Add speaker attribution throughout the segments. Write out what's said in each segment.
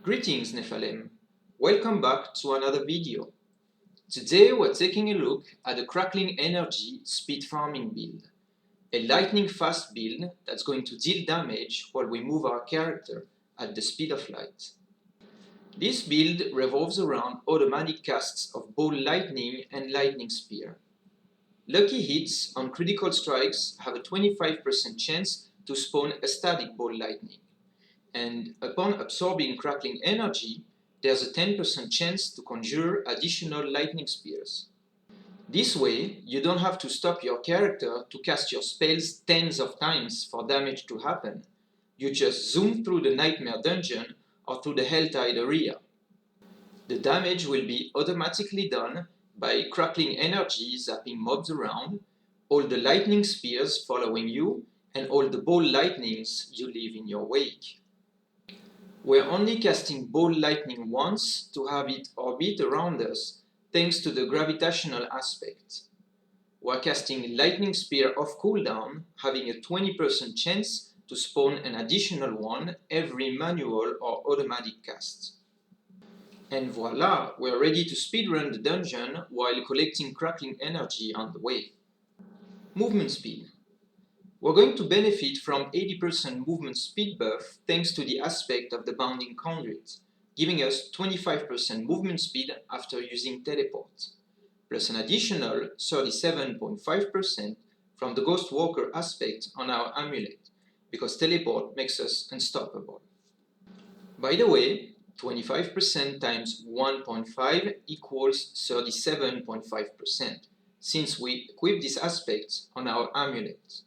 Speaker 1: Greetings Nephilim, welcome back to another video. Today we're taking a look at the Crackling Energy speed farming build, a lightning fast build that's going to deal damage while we move our character at the speed of light. This build revolves around automatic casts of Ball Lightning and Lightning Spear. Lucky hits on critical strikes have a 25% chance to spawn a static Ball Lightning. And upon absorbing Crackling Energy, there's a 10% chance to conjure additional Lightning Spears. This way, you don't have to stop your character to cast your spells tens of times for damage to happen. You just zoom through the Nightmare Dungeon or through the Helltide area. The damage will be automatically done by Crackling Energy zapping mobs around, all the Lightning Spears following you, and all the Ball Lightnings you leave in your wake. We're only casting Ball Lightning once to have it orbit around us thanks to the gravitational aspect. We're casting Lightning Spear off cooldown, having a 20% chance to spawn an additional one every manual or automatic cast. And voila, we're ready to speedrun the dungeon while collecting Crackling Energy on the way. Movement speed. We're going to benefit from 80% movement speed buff thanks to the aspect of the Bounding Conduit, giving us 25% movement speed after using teleport, plus an additional 37.5% from the Ghost Walker aspect on our amulet, because teleport makes us unstoppable. By the way, 25% times 1.5 equals 37.5%, since we equip this aspect on our amulet.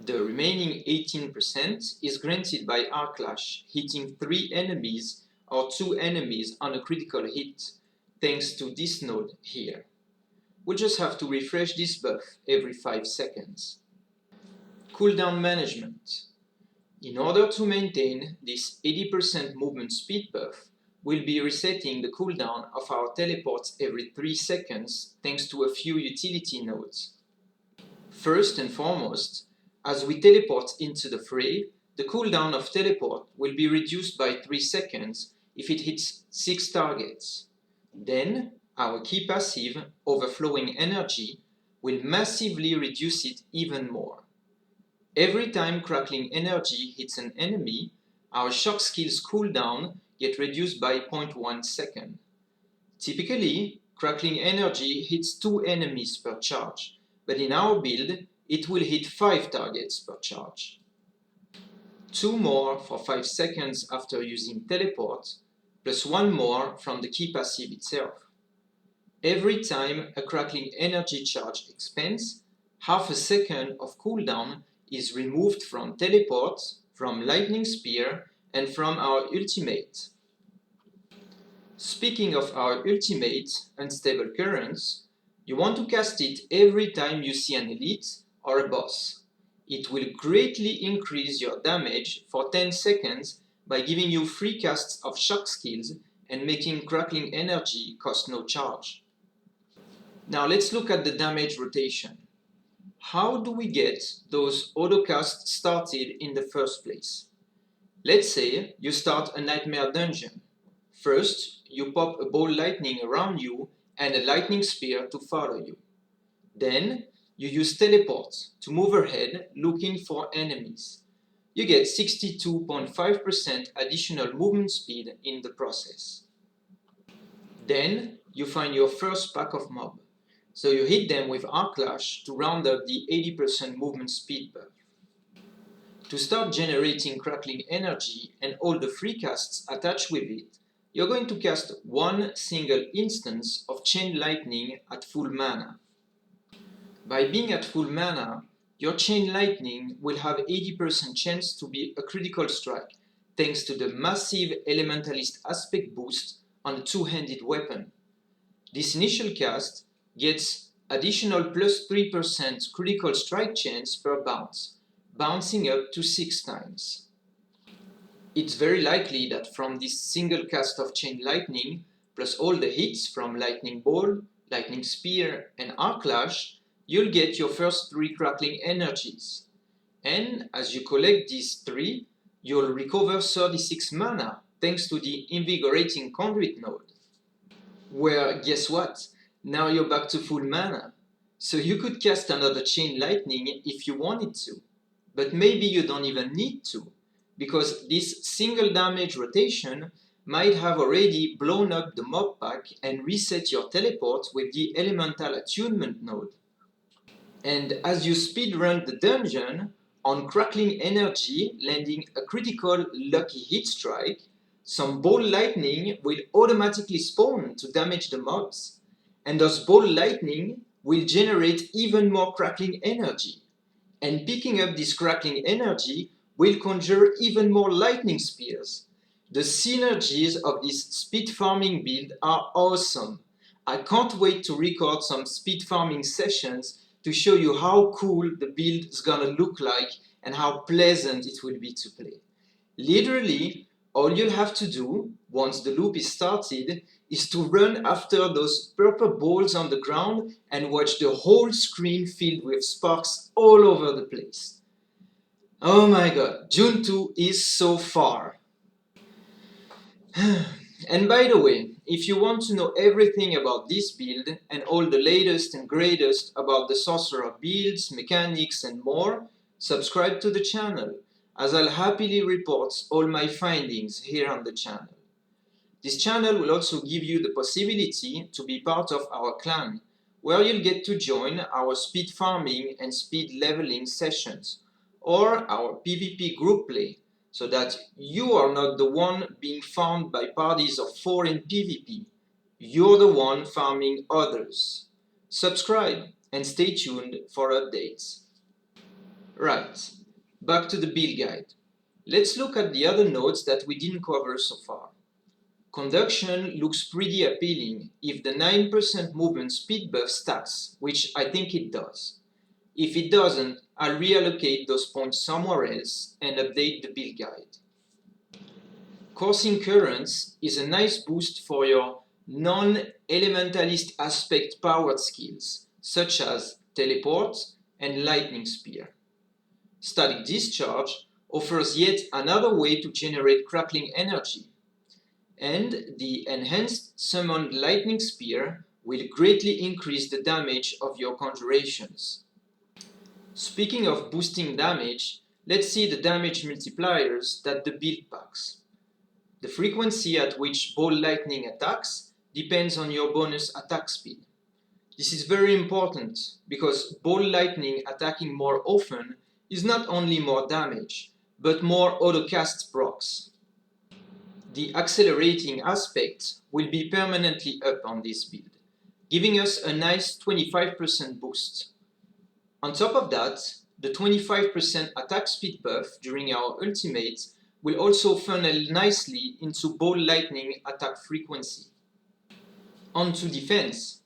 Speaker 1: The remaining 18% is granted by Arc Lash, hitting 3 enemies or 2 enemies on a critical hit, thanks to this node here. We'll just have to refresh this buff every 5 seconds. Cooldown Management. In order to maintain this 80% movement speed buff, we'll be resetting the cooldown of our teleports every 3 seconds thanks to a few utility nodes. First and foremost, as we teleport into the fray, the cooldown of teleport will be reduced by 3 seconds if it hits 6 targets. Then, our key passive, Overflowing Energy, will massively reduce it even more. Every time Crackling Energy hits an enemy, our shock skill's cooldown gets reduced by 0.1 second. Typically, Crackling Energy hits 2 enemies per charge, but in our build, it will hit 5 targets per charge. 2 more for 5 seconds after using teleport, plus 1 more from the key passive itself. Every time a Crackling Energy charge expands, half a second of cooldown is removed from teleport, from Lightning Spear, and from our ultimate. Speaking of our ultimate, Unstable Currents, you want to cast it every time you see an elite or a boss. It will greatly increase your damage for 10 seconds by giving you free casts of shock skills and making Crackling Energy cost no charge. Now let's look at the damage rotation. How do we get those autocasts started in the first place? Let's say you start a Nightmare Dungeon. First, you pop a Ball Lightning around you and a Lightning Spear to follow you. Then, you use teleport to move ahead looking for enemies. You get 62.5% additional movement speed in the process. Then, you find your first pack of mob. So you hit them with Arc Lash to round up the 80% movement speed buff. To start generating Crackling Energy and all the free casts attached with it, you're going to cast 1 single instance of Chain Lightning at full mana. By being at full mana, your Chain Lightning will have 80% chance to be a critical strike, thanks to the massive Elementalist aspect boost on the 2-handed weapon. This initial cast gets additional plus 3% critical strike chance per bounce, bouncing up to 6 times. It's very likely that from this single cast of Chain Lightning, plus all the hits from Lightning Ball, Lightning Spear, and Arc Lash, you'll get your first 3 Crackling Energies. And as you collect these 3, you'll recover 36 mana, thanks to the invigorating conduit node. Where, guess what? Now you're back to full mana. So you could cast another Chain Lightning if you wanted to. But maybe you don't even need to, because this single damage rotation might have already blown up the mob pack and reset your teleport with the Elemental Attunement node. And as you speedrun the dungeon, on Crackling Energy landing a critical lucky hit strike, some ball lightning will automatically spawn to damage the mobs, and those ball lightning will generate even more Crackling Energy. And picking up this Crackling Energy will conjure even more lightning spears. The synergies of this speed farming build are awesome. I can't wait to record some speed farming sessions to show you how cool the build is gonna look like and how pleasant it will be to play. Literally, all you'll have to do, once the loop is started, is to run after those purple balls on the ground and watch the whole screen filled with sparks all over the place. Oh my god, June 2 is so far. And by the way, if you want to know everything about this build and all the latest and greatest about the Sorcerer builds, mechanics and more, subscribe to the channel, as I'll happily report all my findings here on the channel. This channel will also give you the possibility to be part of our clan, where you'll get to join our speed farming and speed leveling sessions, or our PvP group play, so that you are not the one being farmed by parties of 4 in PvP. You're the one farming others. Subscribe and stay tuned for updates. Right, back to the build guide. Let's look at the other nodes that we didn't cover so far. Conduction looks pretty appealing if the 9% movement speed buff stacks, which I think it does. If it doesn't, I'll reallocate those points somewhere else and update the build guide. Coursing Currents is a nice boost for your non-elementalist aspect powered skills, such as Teleport and Lightning Spear. Static Discharge offers yet another way to generate Crackling Energy, and the Enhanced Summoned Lightning Spear will greatly increase the damage of your conjurations. Speaking of boosting damage, let's see the damage multipliers that the build packs. The frequency at which ball lightning attacks depends on your bonus attack speed. This is very important because ball lightning attacking more often is not only more damage, but more autocast procs. The accelerating aspect will be permanently up on this build, giving us a nice 25% boost. On top of that, the 25% attack speed buff during our ultimate will also funnel nicely into ball lightning attack frequency. On to defense.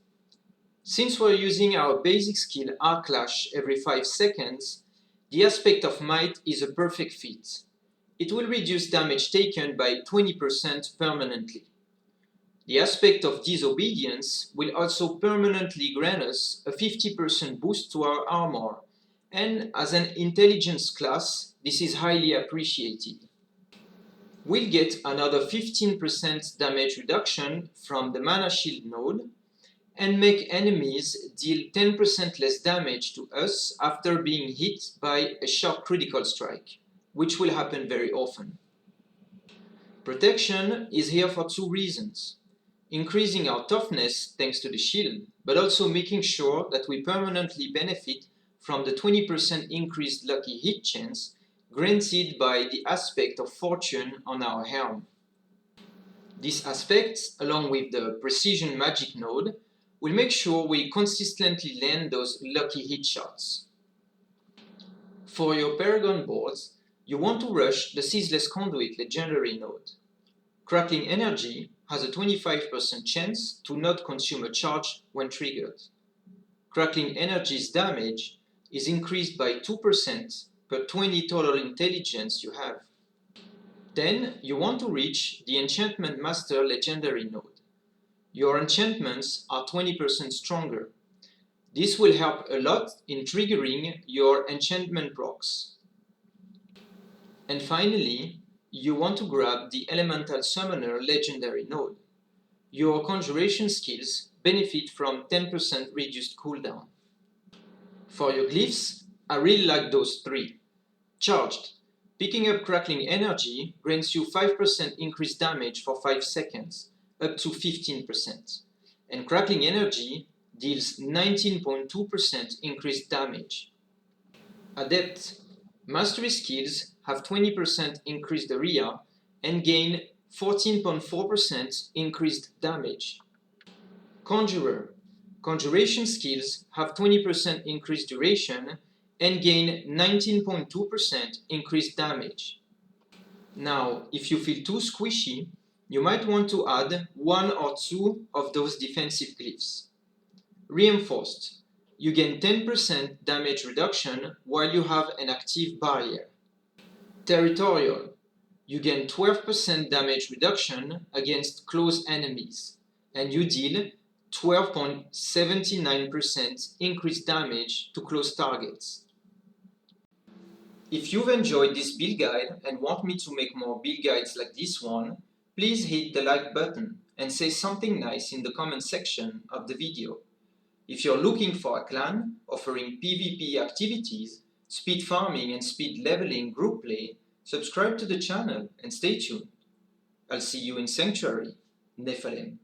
Speaker 1: Since we're using our basic skill Arc Lash every 5 seconds, the aspect of Might is a perfect fit. It will reduce damage taken by 20% permanently. The aspect of Disobedience will also permanently grant us a 50% boost to our armor, and as an intelligence class, this is highly appreciated. We'll get another 15% damage reduction from the Mana Shield node, and make enemies deal 10% less damage to us after being hit by a sharp critical strike, which will happen very often. Protection is here for 2 reasons. Increasing our toughness thanks to the shield, but also making sure that we permanently benefit from the 20% increased lucky hit chance granted by the aspect of Fortune on our helm. These aspects, along with the Precision Magic node, will make sure we consistently land those lucky hit shots. For your Paragon Boards, you want to rush the Ceaseless Conduit legendary node. Crackling Energy has a 25% chance to not consume a charge when triggered. Crackling Energy's damage is increased by 2% per 20 total intelligence you have. Then you want to reach the Enchantment Master legendary node. Your enchantments are 20% stronger. This will help a lot in triggering your enchantment procs. And finally, you want to grab the Elemental Summoner legendary node. Your conjuration skills benefit from 10% reduced cooldown. For your glyphs, I really like those three. Charged. Picking up Crackling energy grants you 5% increased damage for 5 seconds, up to 15%. And Crackling energy deals 19.2% increased damage. Adept. Mastery skills have 20% increased area and gain 14.4% increased damage. Conjurer. Conjuration skills have 20% increased duration and gain 19.2% increased damage. Now, if you feel too squishy, you might want to add one or two of those defensive glyphs. Reinforced. You gain 10% damage reduction while you have an active barrier. Territorial. You gain 12% damage reduction against close enemies, and you deal 12.79% increased damage to close targets. If you've enjoyed this build guide and want me to make more build guides like this one, please hit the like button and say something nice in the comment section of the video. If you're looking for a clan offering PvP activities, speed farming and speed leveling group play, subscribe to the channel and stay tuned. I'll see you in Sanctuary, Nephilim.